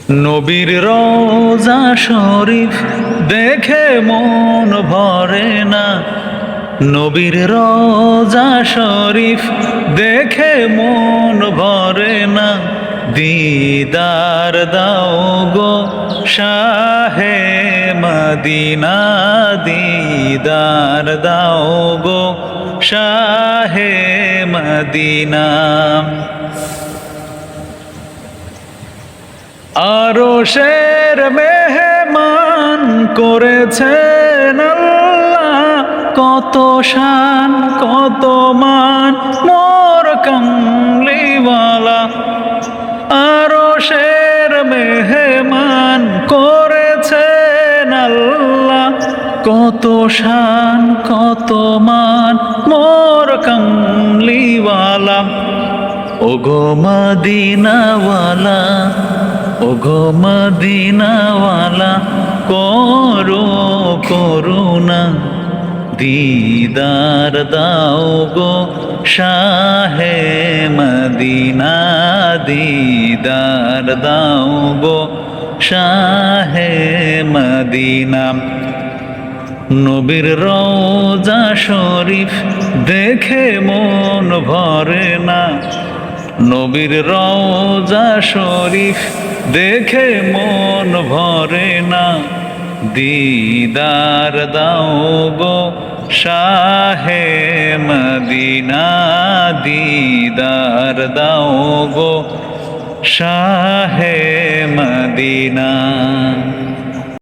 নবীর রওজা শরীফ দেখে মন ভরে না। নবীর রওজা শরীফ দেখে মন ভরে না। দিদার দাও গো শাহে মদিনা, দিদার দাও গো শাহে মদিনা। আরশের মেহমান করেছেন আল্লাহ, কত শান কত মান মোর কামলিওয়ালা। আরশের মেহমান করেছেন আল্লাহ, কত শান কত মান মোর কামলিওয়ালা। ওগো মদিনাওয়ালা, ওগো মদিনাওয়ালা, করো করুণা। দিদার দাও গো শাহে মদিনা, দিদার দাও গো শাহে মদিনা। নবীর রওজা শরীফ দেখে মন ভরে না। নবীর রওজা শরীফ দেখে মন ভরে না। দিদার দাও গো শাহে মদিনা, দিদার দাও গো শাহে মদিনা।